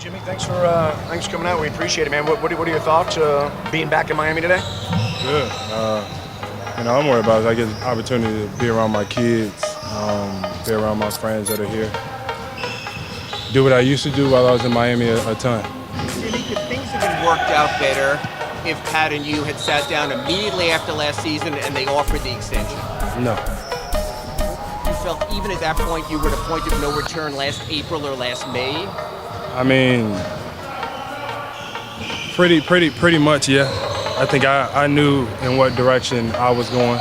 Jimmy, thanks for coming out. We appreciate it, man. What are your thoughts being back in Miami today? Good. I'm worried about it. I get the opportunity to be around my kids, be around my friends that are here. Do what I used to do while I was in Miami a ton. Jimmy, could things have been worked out better if Pat and you had sat down immediately after last season and they offered the extension? No. You felt even at that point you were at a point of no return last April or last May? I mean, pretty much, yeah. I think I knew in what direction I was going.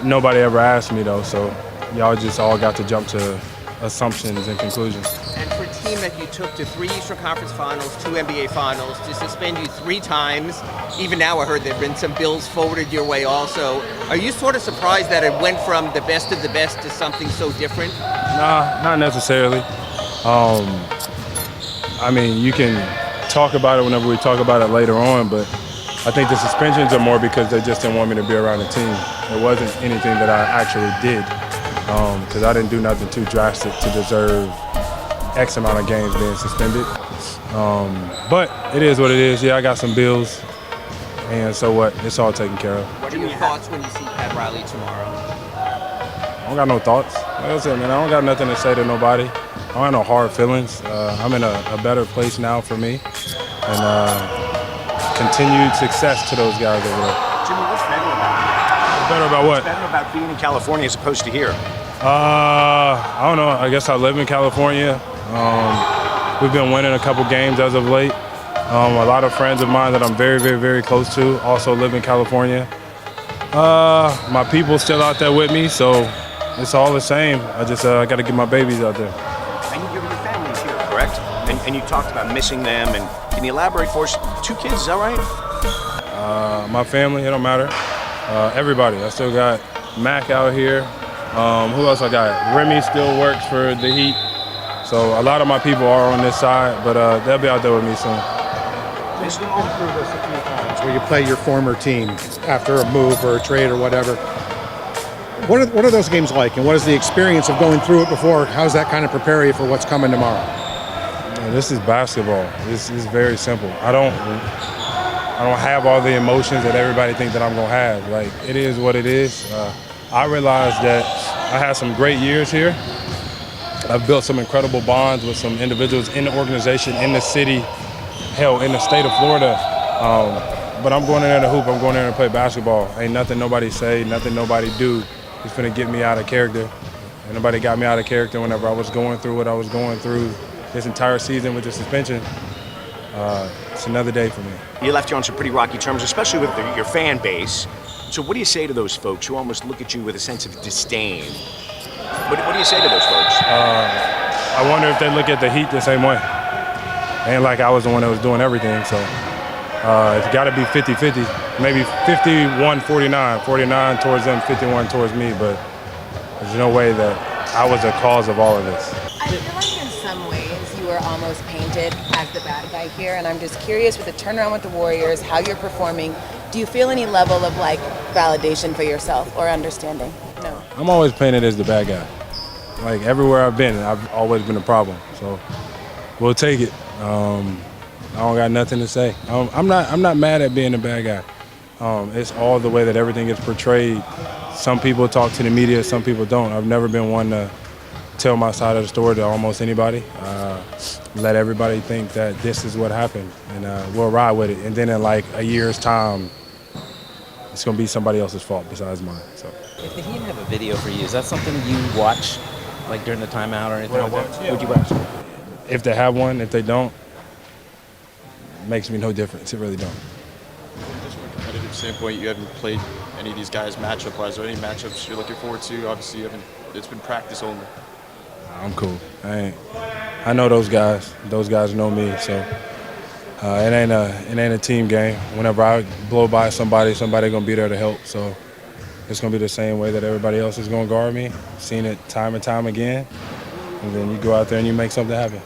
Nobody ever asked me though, so y'all just all got to jump to assumptions and conclusions. And for a team that you took to 3 Eastern Conference Finals, 2 NBA Finals, to suspend you 3 times, even now I heard there have been some bills forwarded your way also. Are you sort of surprised that it went from the best of the best to something so different? Nah, not necessarily. I mean, you can talk about it whenever we talk about it later on, but I think the suspensions are more because they just didn't want me to be around the team. It wasn't anything that I actually did, because I didn't do nothing too drastic to deserve X amount of games being suspended. But it is what it is. Yeah, I got some bills, and so what? It's all taken care of. What are your thoughts when you see Pat Riley tomorrow? I don't got no thoughts. Like I said, man, I don't got nothing to say to nobody. I don't have no hard feelings. I'm in a better place now for me, and continued success to those guys over there. Jimmy, what's better about it? Better about what? What's better about being in California as opposed to here? I don't know. I guess I live in California. We've been winning a couple games as of late. A lot of friends of mine that I'm very close to also live in California. My people still out there with me, so it's all the same. I just got to get my babies out there. And your family's here, correct? And you talked about missing them. And can you elaborate for us? 2 kids, is that right? My family, it don't matter. Everybody. I still got Mac out here. Who else I got? Remy still works for the Heat. So a lot of my people are on this side, but they'll be out there with me soon. You've been through this a few times where you play your former team after a move or a trade or whatever. What are those games like, and what is the experience of going through it before? How does that kind of prepare you for what's coming tomorrow? This is basketball. This is very simple. I don't have all the emotions that everybody thinks that I'm gonna have. Like, it is what it is. I realized that I had some great years here. I've built some incredible bonds with some individuals in the organization, in the city, hell, in the state of Florida. But I'm going in there to hoop. I'm going in there to play basketball. Ain't nothing nobody say, nothing nobody do is finna get me out of character. And nobody got me out of character whenever I was going through what I was going through this entire season with the suspension. It's another day for me. You left you on some pretty rocky terms, especially with your fan base. So what do you say to those folks who almost look at you with a sense of disdain? What do you say to those folks? I wonder if they look at the Heat the same way. Ain't like I was the one that was doing everything, so it's got to be 50-50, maybe 51-49, 49 towards them, 51 towards me, but there's no way that I was the cause of all of this. I feel like in some ways you were almost painted as the bad guy here, and I'm just curious with the turnaround with the Warriors, how you're performing. Do you feel any level of validation for yourself or understanding? No. I'm always painted as the bad guy. Like everywhere I've been, I've always been a problem. So we'll take it. I don't got nothing to say. I'm not mad at being a bad guy. It's all the way that everything is portrayed. Some people talk to the media, some people don't. I've never been one to tell my side of the story to almost anybody. Let everybody think that this is what happened, and we'll ride with it. And then in like a year's time, it's gonna be somebody else's fault besides mine. So. If the Heat have a video for you, is that something you watch, like during the timeout or anything like that? Yeah. Would you watch? If they have one, if they don't, it makes me no difference. It really don't. Just from a competitive standpoint, you haven't played any of these guys matchup-wise. Are there any matchups you're looking forward to? Obviously, you haven't. It's been practice only. I'm cool. I know those guys. Those guys know me. So it ain't a team game. Whenever I blow by somebody gonna be there to help. So it's gonna be the same way that everybody else is gonna guard me. Seen it time and time again. And then you go out there and you make something happen.